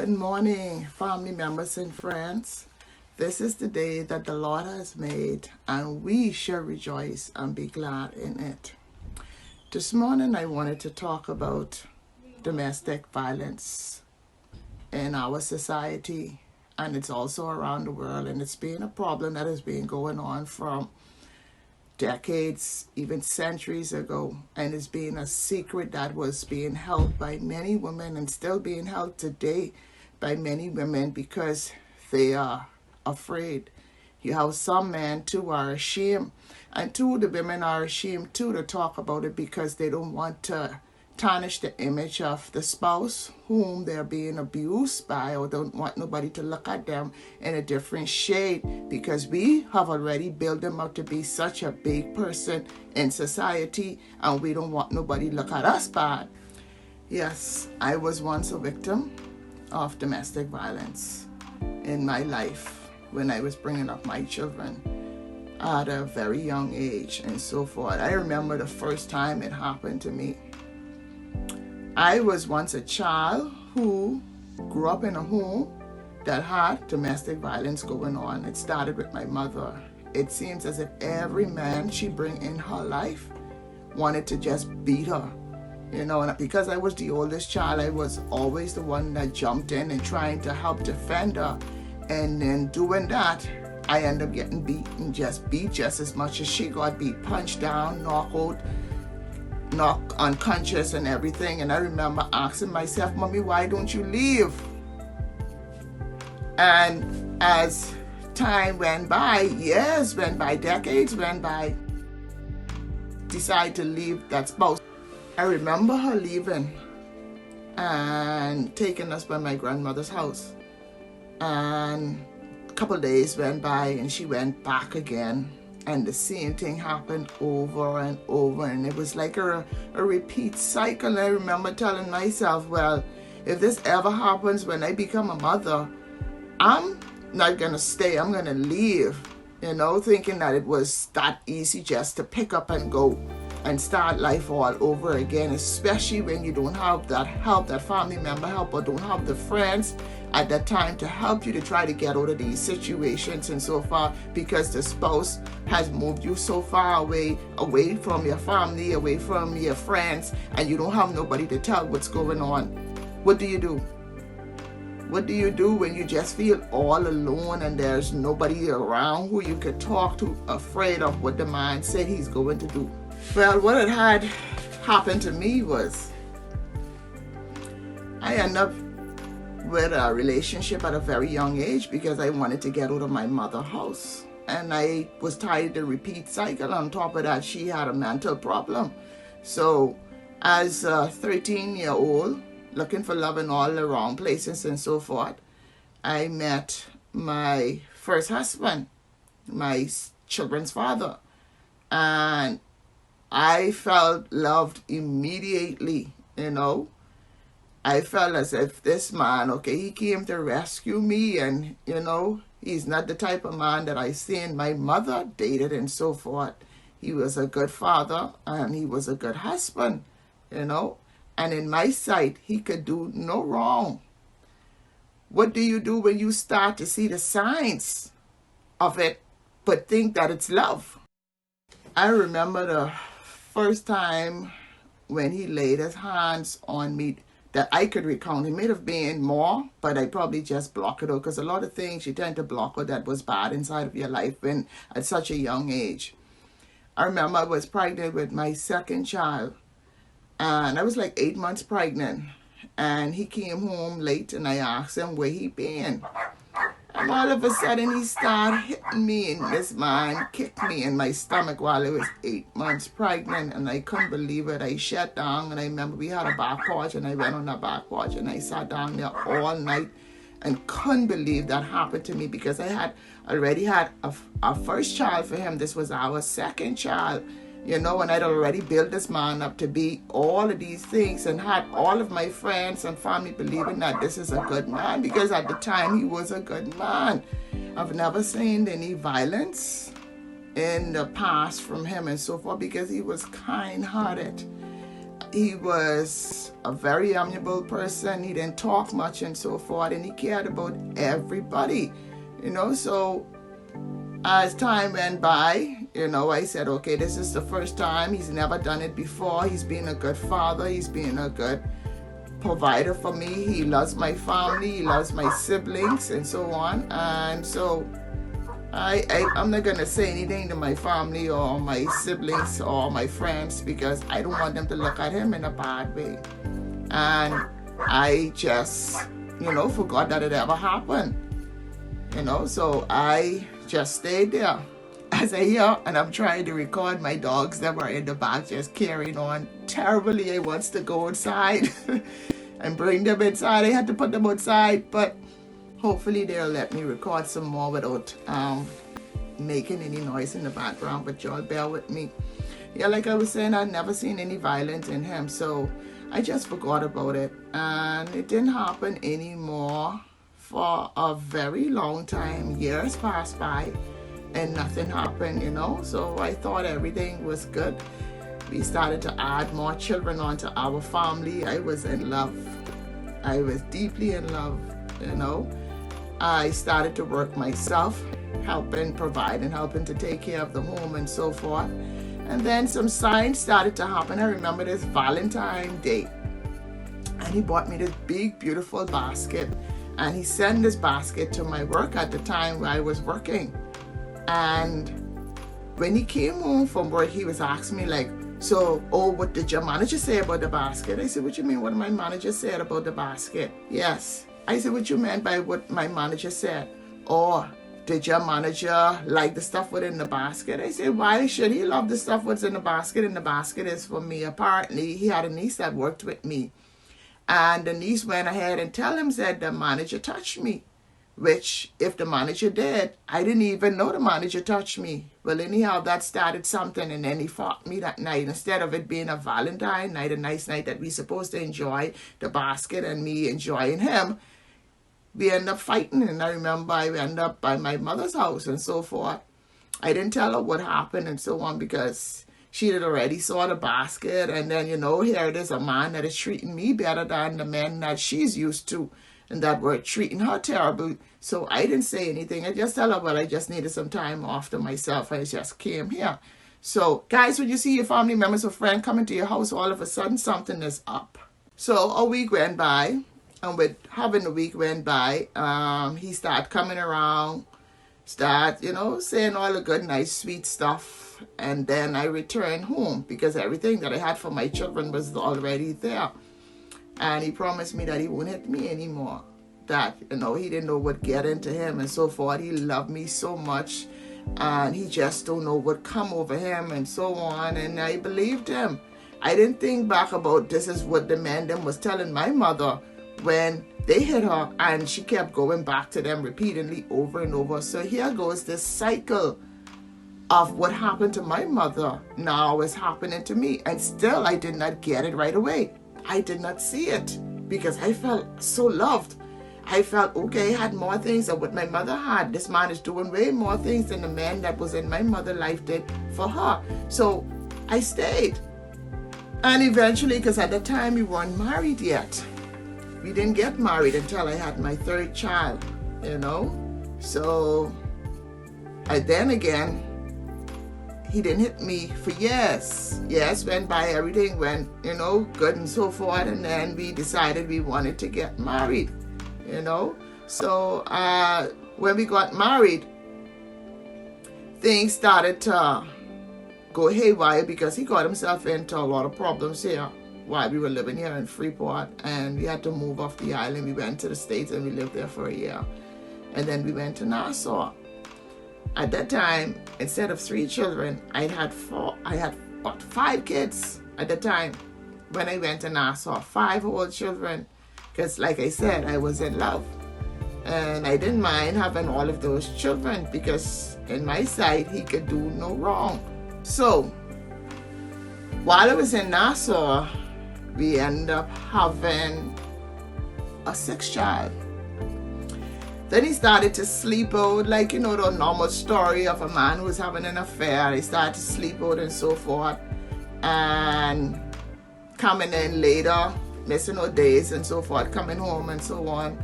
Good morning, family members and friends. This is the day that the Lord has made, and we shall rejoice and be glad in it. This morning, I wanted to talk about domestic violence in our society, and it's also around the world, and it's been a problem that has been going on from decades, even centuries ago, and it's been a secret that was being held by many women and still being held today by many women because they are afraid. You have some men too are ashamed, and two, the women are ashamed too to talk about it because they don't want to tarnish the image of the spouse whom they're being abused by, or don't want nobody to look at them in a different shade because we have already built them up to be such a big person in society, and we don't want nobody to look at us bad. Yes, I was once a victim of domestic violence in my life when I was bringing up my children at a very young age and so forth. I remember the first time it happened to me. I was once a child who grew up in a home that had domestic violence going on. It started with my mother. It seems as if every man she bring in her life wanted to just beat her. You know, and because I was the oldest child, I was always the one that jumped in and trying to help defend her. And in doing that, I ended up getting beaten, just beat just as much as she got beat, punched down, knocked out, knocked unconscious and everything. And I remember asking myself, Mommy, why don't you leave? And as time went by, years went by, decades went by, decided to leave that spouse. I remember her leaving and taking us by my grandmother's house. And a couple of days went by and she went back again. And the same thing happened over and over. And it was like a repeat cycle. I remember telling myself, well, if this ever happens when I become a mother, I'm not going to stay. I'm going to leave. You know, thinking that it was that easy just to pick up and go and start life all over again, especially when you don't have that help, that family member help, or don't have the friends at that time to help you to try to get out of these situations and so far, because the spouse has moved you so far away from your family, away from your friends, and you don't have nobody to tell what's going on. What do you do? What do you do when you just feel all alone and there's nobody around who you could talk to, afraid of what the man said he's going to do? Well, what had happened to me was I ended up with a relationship at a very young age because I wanted to get out of my mother's house. And I was tired of the repeat cycle. On top of that, she had a mental problem. So as a 13-year-old, looking for love in all the wrong places and so forth, I met my first husband, my children's father. And I felt loved immediately, you know. I felt as if this man, okay, he came to rescue me, and, you know, he's not the type of man that I seen my mother dated and so forth. He was a good father, and he was a good husband, you know. And in my sight, he could do no wrong. What do you do when you start to see the signs of it, but think that it's love? I remember the first time when he laid his hands on me that I could recount. It may have been more, but I probably just block it out, because a lot of things you tend to block out that was bad inside of your life when at such a young age. I remember I was pregnant with my second child, and I was like 8 months pregnant, and he came home late, and I asked him where he been. And all of a sudden, he started hitting me, and this man kicked me in my stomach while I was 8 months pregnant, and I couldn't believe it. I shut down, and I remember we had a back porch, and I went on that back porch, and I sat down there all night and couldn't believe that happened to me, because I had already had a first child for him. This was our second child. You know, and I'd already built this man up to be all of these things, and had all of my friends and family believing that this is a good man, because at the time he was a good man. I've never seen any violence in the past from him and so forth, because he was kind-hearted. he was a very amiable person. He didn't talk much and so forth, and he cared about everybody, so as time went by, I said, okay, this is the first time. He's never done it before. He's been a good father. He's been a good provider for me. He loves my family. He loves my siblings and so on. And so I'm not going to say anything to my family or my siblings or my friends because I don't want them to look at him in a bad way. And I just, forgot that it ever happened. So I just stayed there. As I hear, and I'm trying to record my dogs that were in the back just carrying on terribly. I wants to go outside and bring them inside. I had to put them outside, but hopefully they'll let me record some more without making any noise in the background, but y'all bear with me. Yeah, like I was saying, I'd never seen any violence in him, so I just forgot about it. And it didn't happen anymore for a very long time. Years passed by and nothing happened, so I thought everything was good. We started to add more children onto our family. I was in love. I was deeply in love, I started to work myself, helping provide and helping to take care of the home and so forth. And then some signs started to happen. I remember this Valentine's Day, and he bought me this big, beautiful basket, and he sent this basket to my work at the time where I was working. And when he came home from work, he was asking me like, what did your manager say about the basket? I said, what you mean, what my manager said about the basket? Yes. I said, what you meant by what my manager said? Or did your manager like the stuff within the basket? I said, why should he love the stuff what's in the basket? And the basket is for me. Apparently, he had a niece that worked with me. And the niece went ahead and said the manager touched me. Which, if the manager did, I didn't even know the manager touched me. Well, anyhow, that started something, and then he fought me that night. Instead of it being a Valentine night, a nice night that we're supposed to enjoy, the basket and me enjoying him, we ended up fighting. And I remember I ended up by my mother's house and so forth. I didn't tell her what happened and so on because she had already saw the basket. And then, here it is, a man that is treating me better than the men that she's used to, and that were treating her terrible. So I didn't say anything. I just tell her, well, I just needed some time off to myself. I just came here. So, guys, when you see your family members or friends coming to your house, all of a sudden something is up. So a week went by, and with having a week went by, he started coming around, saying all the good, nice, sweet stuff. And then I returned home because everything that I had for my children was already there. And he promised me that he won't hit me anymore. That, he didn't know what get into him and so forth. He loved me so much. And he just don't know what come over him and so on. And I believed him. I didn't think back about this is what the man them was telling my mother when they hit her. And she kept going back to them repeatedly over and over. So here goes this cycle of what happened to my mother now is happening to me. And still I did not get it right away. I did not see it because I felt so loved. I felt, okay, I had more things than what my mother had. This man is doing way more things than the man that was in my mother's life did for her. So I stayed. And eventually, because at the time we weren't married yet. We didn't get married until I had my third child, So, and then again, he didn't hit me for years. Years went by, everything went, good and so forth. And then we decided we wanted to get married, So when we got married, things started to go haywire because he got himself into a lot of problems here while we were living here in Freeport. And we had to move off the island. We went to the States and we lived there for a year. And then we went to Nassau. At that time, instead of 3 children, I had 5 kids at the time when I went to Nassau. 5 whole children. Because like I said, I was in love. And I didn't mind having all of those children because in my sight, he could do no wrong. So, while I was in Nassau, we ended up having a 6th child. Then he started to sleep out, like, the normal story of a man who's having an affair. He started to sleep out and so forth. And coming in later, missing no days and so forth, coming home and so on,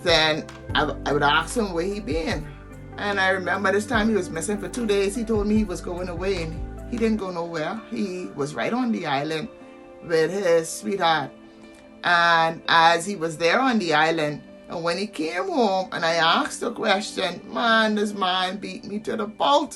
then I would ask him where he been. And I remember this time he was missing for 2 days. He told me he was going away, and he didn't go nowhere. He was right on the island with his sweetheart. And as he was there on the island, and when he came home and I asked the question, man, this man beat me to the pulp.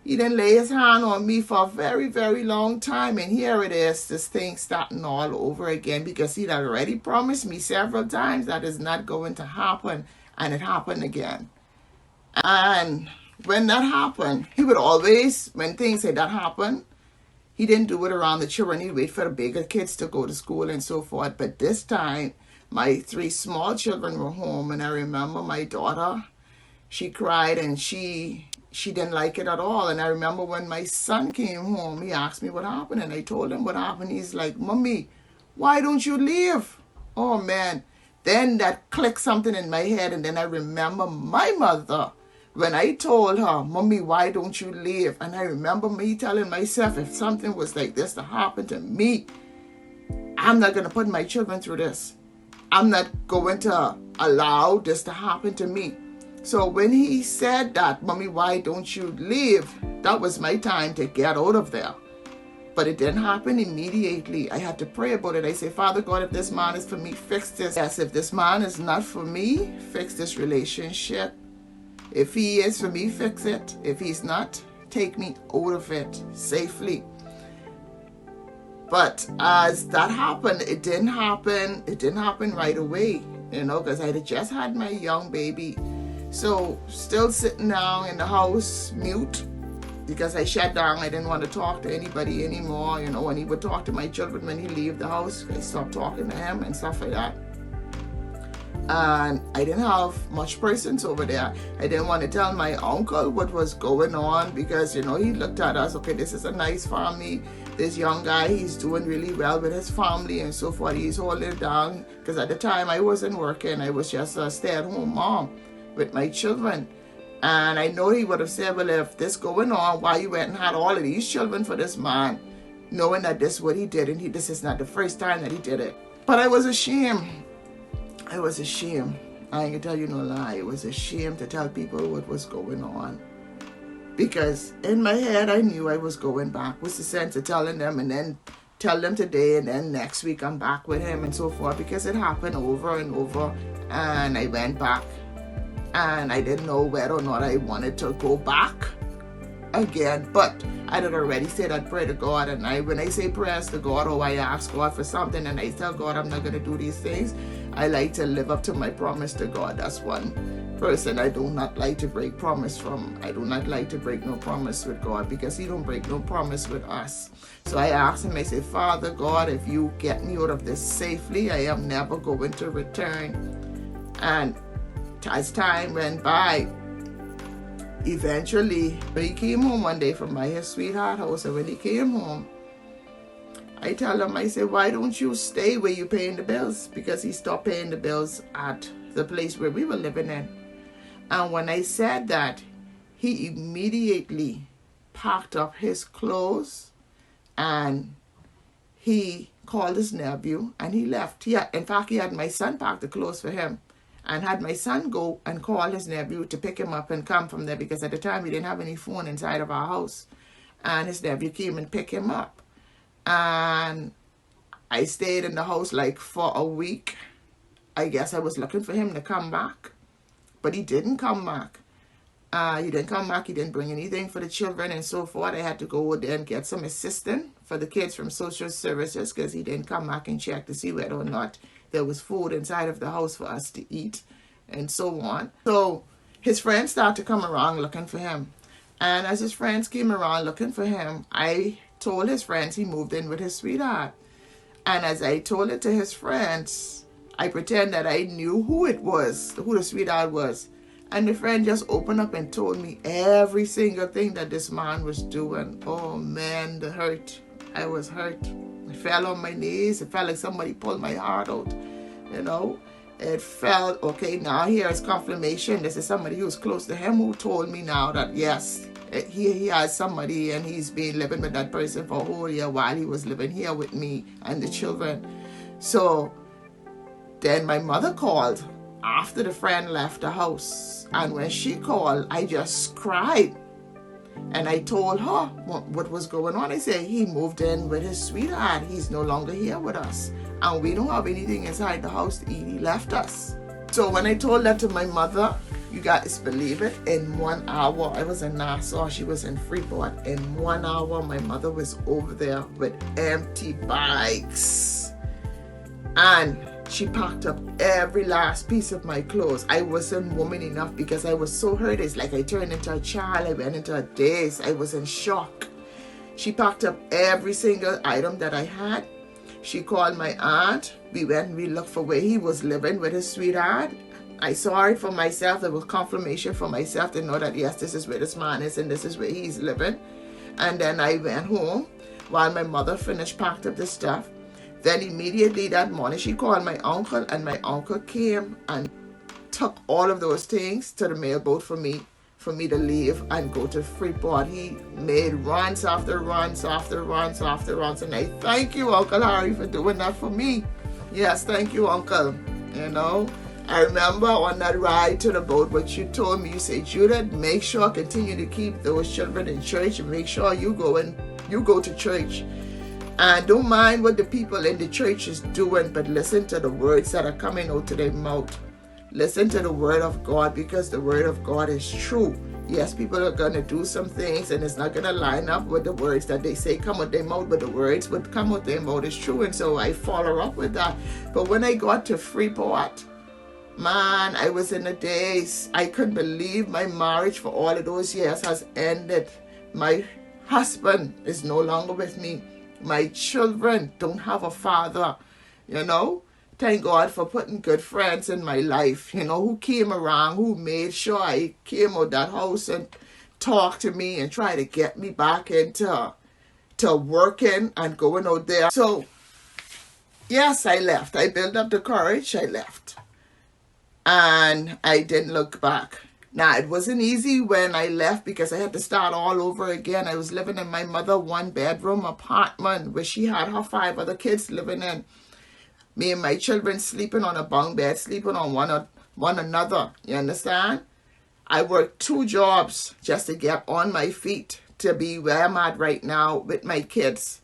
He didn't lay his hand on me for a very, very long time. And here it is, this thing starting all over again, because he'd already promised me several times that is not going to happen. And it happened again. And when that happened, he would always, when things like that happen, he didn't do it around the children. He'd wait for the bigger kids to go to school and so forth. But this time, my 3 small children were home. And I remember my daughter, she cried and she didn't like it at all. And I remember when my son came home, he asked me what happened. And I told him what happened. He's like, Mommy, why don't you leave? Oh, man. Then that clicked something in my head. And then I remember my mother, when I told her, Mommy, why don't you leave? And I remember me telling myself, if something was like this to happen to me, I'm not going to put my children through this. I'm not going to allow this to happen to me. So when he said that, Mommy, why don't you leave? That was my time to get out of there. But it didn't happen immediately. I had to pray about it. I say, Father God, if this man is for me, fix this. Yes, if this man is not for me, fix this relationship. If he is for me, fix it. If he's not, take me out of it safely. But as that happened, it didn't happen right away, because I had just had my young baby. So still sitting down in the house, mute, because I shut down. I didn't want to talk to anybody anymore. When he would talk to my children when he leave the house, I stopped talking to him and stuff like that. And I didn't have much presence over there. I didn't want to tell my uncle what was going on, because, he looked at us, okay, this is a nice family. This young guy, he's doing really well with his family and so forth. He's holding it down, because at the time I wasn't working. I was just a stay-at-home mom with my children. And I know he would have said, well, if this going on, why you went and had all of these children for this man, knowing that this is what he did, and this is not the first time that he did it. But I was ashamed. I was ashamed. I ain't gonna tell you no lie. It was a shame to tell people what was going on. Because in my head, I knew I was going back. What's the sense of telling them and then tell them today and then next week I'm back with him and so forth? Because it happened over and over. And I went back. And I didn't know whether or not I wanted to go back again. But I had already said I'd pray to God. And when I say prayers to God, or I ask God for something and I tell God I'm not going to do these things, I like to live up to my promise to God. That's one person I do not like to break promise from. I do not like to break no promise with God, because he don't break no promise with us. So I asked him, I said, Father God, if you get me out of this safely, I am never going to return. And as time went by, eventually, he came home one day from his sweetheart house. And when he came home, I tell him, I say, why don't you stay where you're paying the bills? Because he stopped paying the bills at the place where we were living in. And when I said that, he immediately packed up his clothes and he called his nephew and he left. In fact, he had my son pack the clothes for him and had my son go and call his nephew to pick him up and come from there, because at the time we didn't have any phone inside of our house. And his nephew came and picked him up. And I stayed in the house like for a week. I guess I was looking for him to come back, but he didn't come back. He didn't come back. He didn't bring anything for the children and so forth. I had to go there and get some assistance for the kids from social services, because he didn't come back and check to see whether or not there was food inside of the house for us to eat and so on. So his friends started to come around looking for him. And as his friends came around looking for him, I told his friends he moved in with his sweetheart. And as I told it to his friends, I pretend that I knew who it was, who the sweetheart was. And the friend just opened up and told me every single thing that this man was doing. Oh man, the hurt. I was hurt. I fell on my knees. It felt like somebody pulled my heart out. It felt, okay, now here is confirmation. This is somebody who's close to him who told me now that yes, he has somebody and he's been living with that person for a whole year while he was living here with me and the children. So then my mother called after the friend left the house. And when she called, I just cried. And I told her what was going on. I said, he moved in with his sweetheart. He's no longer here with us. And we don't have anything inside the house to eat. He left us. So when I told that to my mother, you guys believe it, in 1 hour, I was in Nassau, she was in Freeport. In 1 hour, my mother was over there with empty bags. And she packed up every last piece of my clothes. I wasn't woman enough because I was so hurt. It's like I turned into a child. I went into a daze. I was in shock. She packed up every single item that I had. She called my aunt. We went and we looked for where he was living with his sweetheart. I saw it for myself. There was confirmation for myself to know that, yes, this is where this man is and this is where he's living. And then I went home while my mother finished packed up the stuff. Then immediately that morning, she called my uncle, and my uncle came and took all of those things to the mailboat for me to leave and go to Freeport. He made runs after runs after runs after runs. And I thank you, Uncle Harry, for doing that for me. Yes, thank you, Uncle. You know, I remember on that ride to the boat, what you told me, you said, Judith, make sure, continue to keep those children in church and make sure you go to church. And don't mind what the people in the church is doing, but listen to the words that are coming out of their mouth. Listen to the word of God, because the word of God is true. Yes, people are going to do some things and it's not going to line up with the words that they say come out their mouth, but the words would come out their mouth is true. And so I follow up with that. But when I got to Freeport, man, I was in a daze. I couldn't believe my marriage for all of those years has ended. My husband is no longer with me. My children don't have a father, you know. Thank God for putting good friends in my life, you know, who came around, who made sure I came out that house and talked to me and tried to get me back into working and going out there. So, yes, I left. I built up the courage. I left. And I didn't look back. Now, it wasn't easy when I left because I had to start all over again. I was living in my mother's one-bedroom apartment where she had her 5 other kids living in. Me and my children sleeping on a bunk bed, sleeping on one another. You understand? I worked 2 jobs just to get on my feet to be where I'm at right now with my kids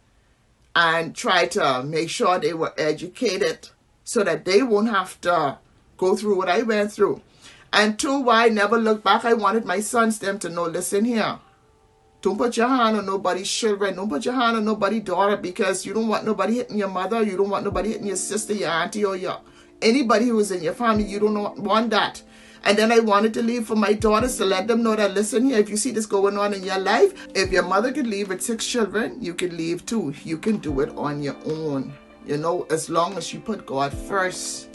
and try to make sure they were educated so that they won't have to go through what I went through. And 2, why I never look back, I wanted my sons them to know, listen here. Don't put your hand on nobody's children. Don't put your hand on nobody's daughter, because you don't want nobody hitting your mother. You don't want nobody hitting your sister, your auntie, or anybody who is in your family. You don't want that. And then I wanted to leave for my daughters to let them know that, listen here, if you see this going on in your life, if your mother could leave with 6 children, you can leave too. You can do it on your own. You know, as long as you put God first.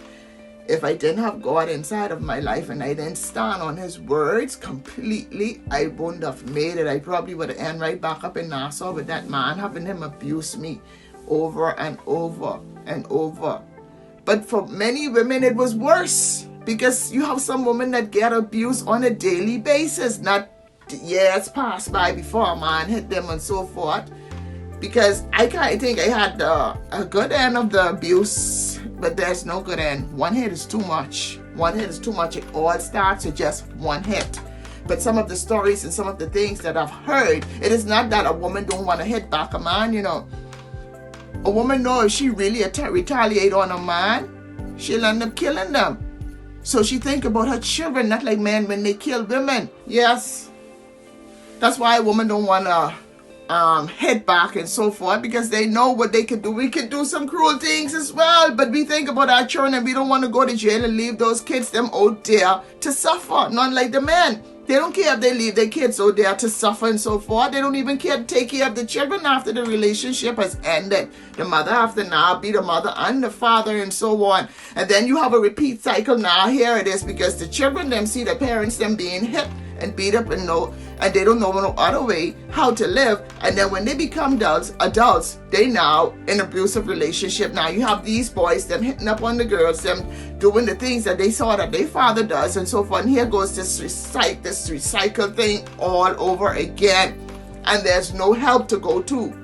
If I didn't have God inside of my life and I didn't stand on his words completely, I wouldn't have made it. I probably would have ended right back up in Nassau with that man, having him abuse me over and over and over. But for many women, it was worse, because you have some women that get abused on a daily basis, not years pass by before a man hit them and so forth. Because I think I had a good end of the abuse, but there's no good end. One hit is too much. One hit is too much. It all starts with just one hit. But some of the stories and some of the things that I've heard, it is not that a woman don't want to hit back a man, you know. A woman knows if she really retaliate on a man, she'll end up killing them. So she think about her children, not like men when they kill women. Yes. That's why a woman don't want to hit back and so forth, because they know what they can do. We can do some cruel things as well, but we think about our children and we don't want to go to jail and leave those kids them out there to suffer. Not like the men. They don't care if they leave their kids out there to suffer and so forth. They don't even care to take care of the children after the relationship has ended. The mother have to now be the mother and the father and so on. And then you have a repeat cycle now. Here it is, because the children them see the parents them being hit and beat up and they don't know no other way how to live. And then when they become adults, they now in abusive relationship. Now you have these boys, them hitting up on the girls, them doing the things that they saw that their father does and so forth. And here goes this recycle thing all over again. And there's no help to go to.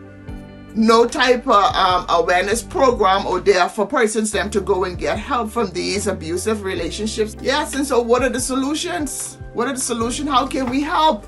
No type of awareness program or there for persons them to go and get help from these abusive relationships. Yes, and so what are the solutions? What are the solutions? How can we help?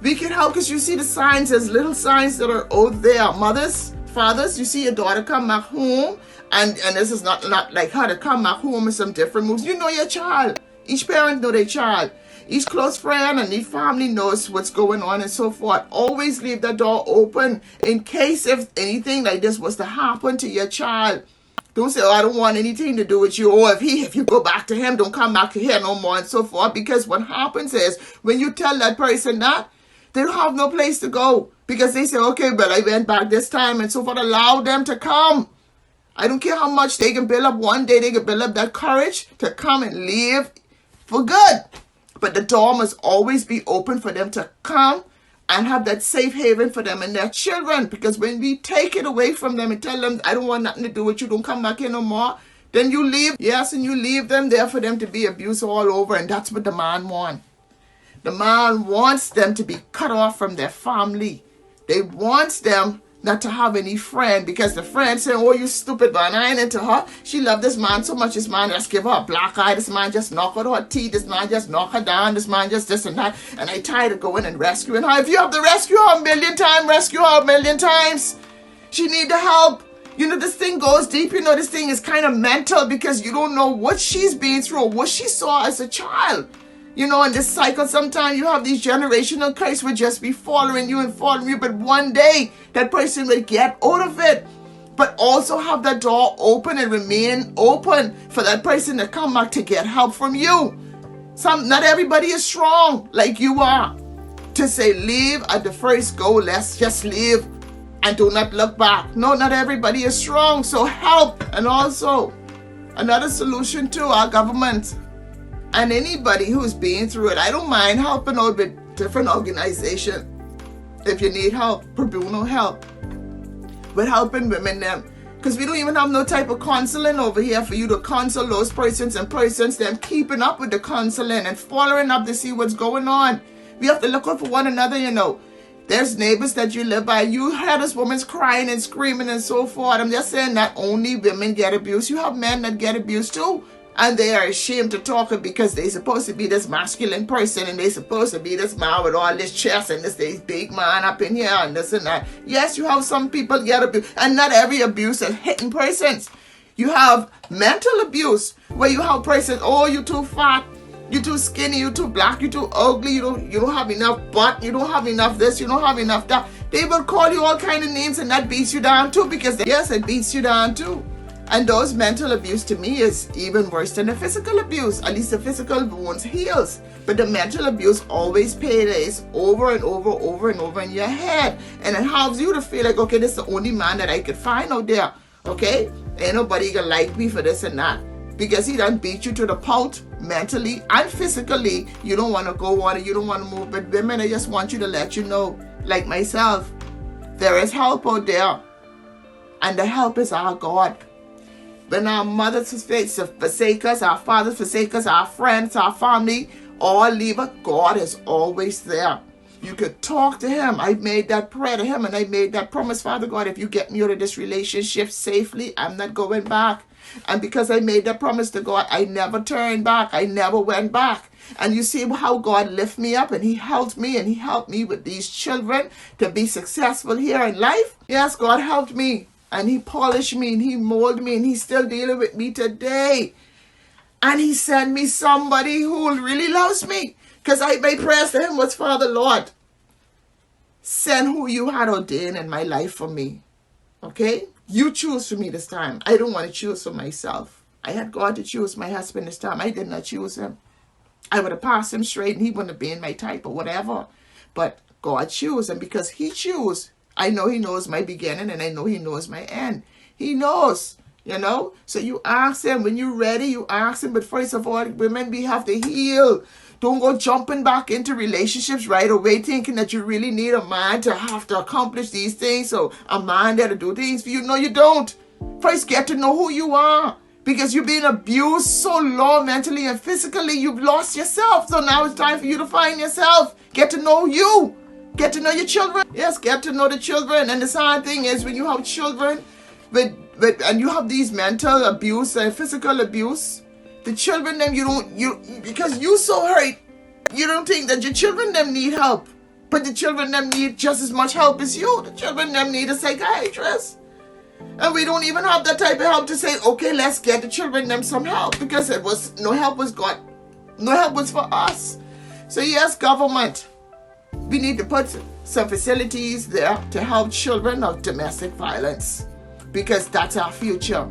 We can help because you see the signs, there's little signs that are out there. Mothers, fathers, you see your daughter come back home, and this is not like how to come back home with some different moves. You know your child. Each parent know their child. Each close friend and each family knows what's going on and so forth. Always leave the door open in case if anything like this was to happen to your child. Don't say, oh, I don't want anything to do with you. Or if you go back to him, don't come back here no more and so forth. Because what happens is when you tell that person that, they don't have no place to go. Because they say, okay, well, I went back this time and so forth. Allow them to come. I don't care how much they can build up. One day they can build up that courage to come and leave for good. But the door must always be open for them to come and have that safe haven for them and their children. Because when we take it away from them and tell them, I don't want nothing to do with you, don't come back here no more, then you leave. Yes, and you leave them there for them to be abused all over. And that's what the man wants. The man wants them to be cut off from their family. They want them not to have any friend, because the friend saying, oh, you stupid man, I ain't into her. She loved this man so much, this man just give her a black eye, this man just knock out her teeth, this man just knock her down, this man just this and that, and I tired of going and rescuing her. If you have to rescue her a million times, rescue her a million times. She need the help. You know, this thing goes deep. You know, this thing is kind of mental, because you don't know what she's been through or what she saw as a child. You know, in this cycle, sometimes you have these generational curses will just be following you, but one day that person will get out of it. But also have that door open and remain open for that person to come back to get help from you. Not everybody is strong like you are to say, leave at the first go, let's just leave and do not look back. No, not everybody is strong, so help. And also, another solution to our government and anybody who's been through it. I don't mind helping out with different organizations. If you need help, pro bono help. With helping women them. Because we don't even have no type of counseling over here for you to counsel those persons them keeping up with the counseling and following up to see what's going on. We have to look out for one another, you know. There's neighbors that you live by. You hear this woman's crying and screaming and so forth. I'm just saying not only women get abused, you have men that get abused too. And they are ashamed to talk it because they're supposed to be this masculine person and they're supposed to be this man with all this chest and this big man up in here and this and that. Yes, you have some people get abused, and not every abuse is hitting persons. You have mental abuse where you have persons, oh, you too fat, you too skinny, you too black, you too ugly, you don't have enough butt, you don't have enough this, you don't have enough that. They will call you all kind of names, and that beats you down too, because yes, it beats you down too. And those mental abuse to me is even worse than the physical abuse. At least the physical wounds heals. But the mental abuse always pays over and over in your head. And it helps you to feel like, okay, this is the only man that I could find out there. Okay? Ain't nobody gonna like me for this and that. Because he done beat you to the pulp mentally and physically. You don't want to go on it. You don't want to move. But women, I just want you to let you know, like myself, there is help out there. And the help is our God. When our mothers forsake us, our fathers forsake us, our friends, our family, all leave us, God is always there. You could talk to him. I made that prayer to him and I made that promise, Father God, if you get me out of this relationship safely, I'm not going back. And because I made that promise to God, I never turned back. I never went back. And you see how God lifted me up and he helped me and he helped me with these children to be successful here in life. Yes, God helped me. And he polished me and he molded me and he's still dealing with me today. And he sent me somebody who really loves me. Because my prayers to him was, Father Lord, send who you had ordained in my life for me. Okay? You choose for me this time. I don't want to choose for myself. I had God to choose my husband this time. I did not choose him. I would have passed him straight and he wouldn't have been my type or whatever. But God chose, and because he chose, I know he knows my beginning and I know he knows my end. He knows, you know. So you ask him when you're ready, you ask him. But first of all, women, we have to heal. Don't go jumping back into relationships right away thinking that you really need a man to have to accomplish these things, so a man there to do things for you. No, you don't. First, get to know who you are. Because you've been abused so long mentally and physically, you've lost yourself. So now it's time for you to find yourself. Get to know you. Get to know your children. Yes, get to know the children. And the sad thing is, when you have children and you have these mental abuse and physical abuse, the children them because you so hurt, you don't think that your children them need help. But the children them need just as much help as you. The children them need a psychiatrist. And we don't even have that type of help to say, okay, let's get the children them some help, because no help was for us. So yes, government, we need to put some facilities there to help children of domestic violence, because that's our future.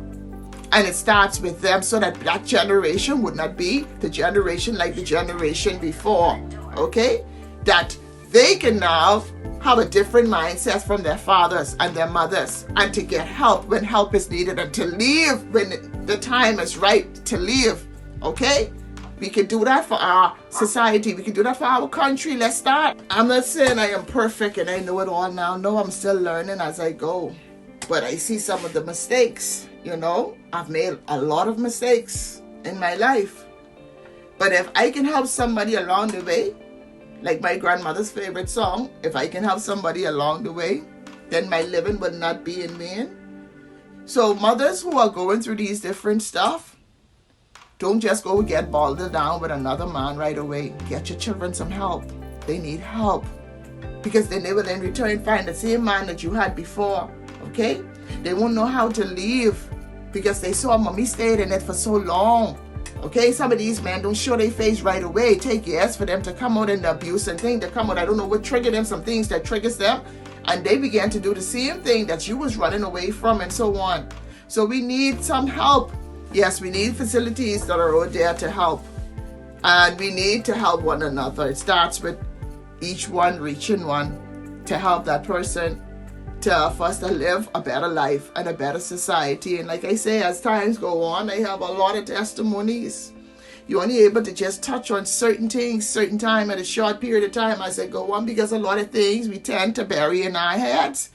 And it starts with them, so that that generation would not be the generation like the generation before, okay? That they can now have a different mindset from their fathers and their mothers, and to get help when help is needed, and to leave when the time is right to leave, okay? We can do that for our society. We can do that for our country. Let's start. I'm not saying I am perfect and I know it all now. No, I'm still learning as I go. But I see some of the mistakes, I've made a lot of mistakes in my life. But if I can help somebody along the way, like my grandmother's favorite song, if I can help somebody along the way, then my living will not be in vain. So mothers who are going through these different stuff, don't just go get balled down with another man right away. Get your children some help. They need help. Because then they will in return find the same man that you had before. Okay? They won't know how to leave because they saw mommy stayed in it for so long. Okay, some of these men don't show their face right away. It take years for them to come out in the abuse and thing to come out. I don't know what triggered them, some things that triggers them. And they began to do the same thing that you was running away from and so on. So we need some help. Yes, we need facilities that are out there to help. And we need to help one another. It starts with each one reaching one to help that person for us to live a better life and a better society. And like I say, as times go on, I have a lot of testimonies. You're only able to just touch on certain things, certain time at a short period of time as I go on, because a lot of things we tend to bury in our heads,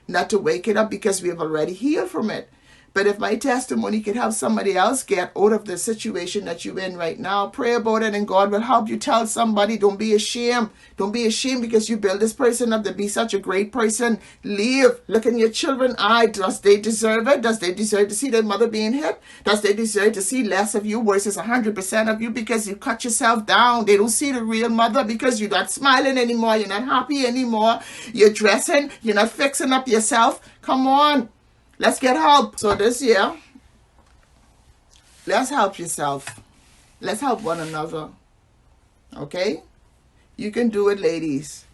not to wake it up because we have already healed from it. But if my testimony could help somebody else get out of the situation that you're in right now, pray about it and God will help you. Tell somebody, don't be ashamed. Don't be ashamed because you build this person up to be such a great person. Leave. Look in your children's eye. Does they deserve it? Does they deserve to see their mother being hit? Does they deserve to see less of you versus 100% of you because you cut yourself down? They don't see the real mother because you're not smiling anymore. You're not happy anymore. You're dressing. You're not fixing up yourself. Come on. Let's get help. So this year, let's help yourself. Let's help one another. Okay? You can do it, ladies.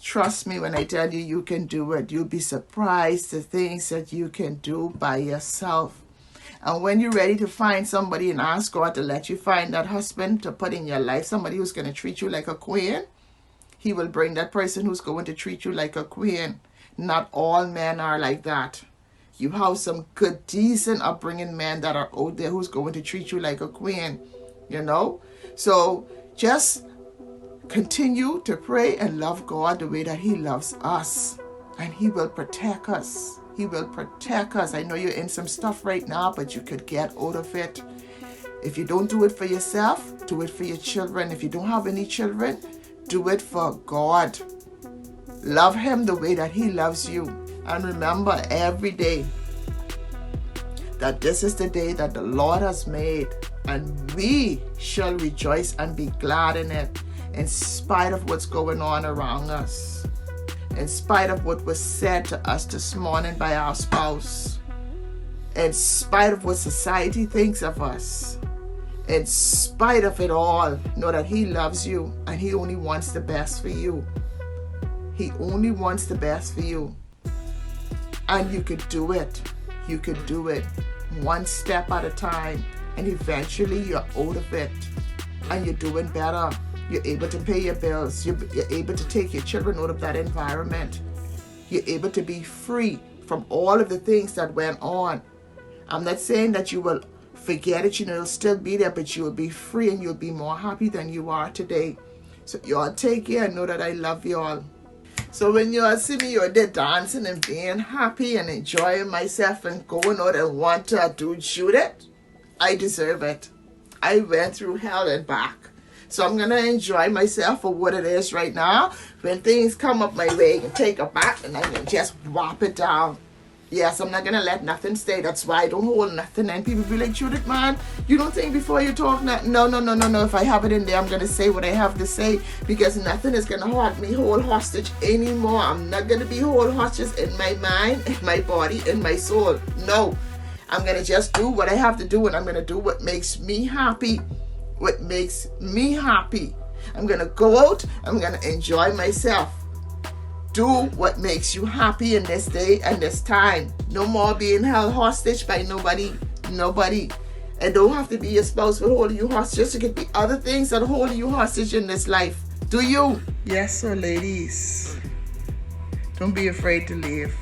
Trust me when I tell you, you can do it. You'll be surprised the things that you can do by yourself. And when you're ready to find somebody and ask God to let you find that husband to put in your life, somebody who's going to treat you like a queen, He will bring that person who's going to treat you like a queen. Not all men are like that. You have some good, decent upbringing men that are out there who's going to treat you like a queen, So just continue to pray and love God the way that He loves us. And He will protect us. He will protect us. I know you're in some stuff right now, but you could get out of it. If you don't do it for yourself, do it for your children. If you don't have any children, do it for God. Love Him the way that He loves you. And remember every day that this is the day that the Lord has made, and we shall rejoice and be glad in it, in spite of what's going on around us, in spite of what was said to us this morning by our spouse, in spite of what society thinks of us, in spite of it all, know that He loves you and He only wants the best for you. He only wants the best for you. And you could do it. You could do it one step at a time. And eventually you're out of it. And you're doing better. You're able to pay your bills. You're able to take your children out of that environment. You're able to be free from all of the things that went on. I'm not saying that you will forget it, it'll still be there, but you'll be free and you'll be more happy than you are today. So y'all take care and know that I love y'all. So when y'all see me out there dancing and being happy and enjoying myself and going out and want to do Judith, I deserve it. I went through hell and back. So I'm going to enjoy myself for what it is right now. When things come up my way, I can take it back and I can just whop it down. Yes, I'm not going to let nothing stay. That's why I don't hold nothing. And people be like, Judith, man, you don't think before you talk? No. If I have it in there, I'm going to say what I have to say, because nothing is going to hold me hold hostage anymore. I'm not going to be hold hostage in my mind, in my body, in my soul. No, I'm going to just do what I have to do, and I'm going to do what makes me happy. What makes me happy. I'm going to go out. I'm going to enjoy myself. Do what makes you happy in this day and this time. No more being held hostage by nobody. It don't have to be your spouse will hold you hostage. It could be other things that hold you hostage in this life. Do you? Yes, sir, ladies. Don't be afraid to leave.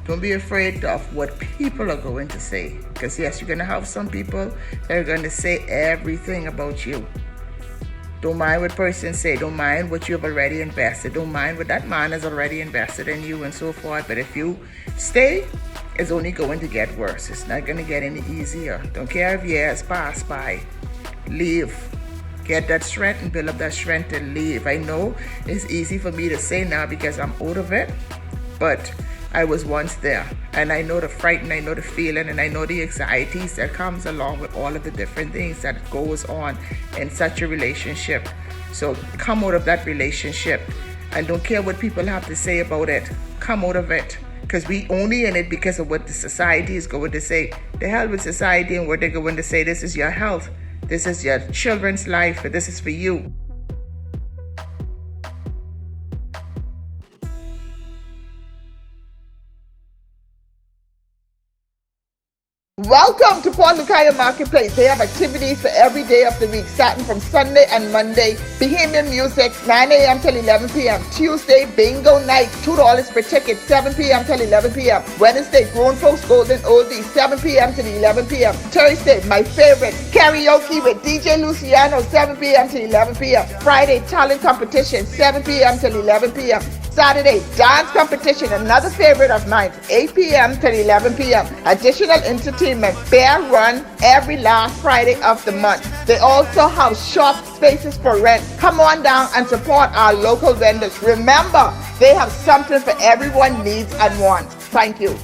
Don't be afraid of what people are going to say. Because yes, you're going to have some people that are going to say everything about you. Don't mind what person say. Don't mind what you have already invested. Don't mind what that man has already invested in you and so forth. But if you stay, it's only going to get worse. It's not going to get any easier. Don't care if years pass by. Leave. Get that strength and build up that strength and leave. I know it's easy for me to say now because I'm out of it. But I was once there, and I know the fright, and I know the feeling, and I know the anxieties that comes along with all of the different things that goes on in such a relationship. So come out of that relationship, and don't care what people have to say about it. Come out of it, because we only in it because of what the society is going to say. The hell with society and what they're going to say. This is your health. This is your children's life. This is for you. Welcome to Port Lucaya Marketplace. They have activities for every day of the week, starting from Sunday and Monday. Bohemian music, 9 a.m. till 11 p.m. Tuesday, bingo night, $2 per ticket, 7 p.m. till 11 p.m. Wednesday, grown folks golden oldies, 7 p.m. till 11 p.m. Thursday, my favorite, karaoke with DJ Luciano, 7 p.m. till 11 p.m. Friday, talent competition, 7 p.m. till 11 p.m. Saturday, dance competition, another favorite of mine, 8 p.m. till 11 p.m. Additional entertainment, fair run every last Friday of the month. They also have shop spaces for rent. Come on down and support our local vendors. Remember, they have something for everyone needs and wants. Thank you.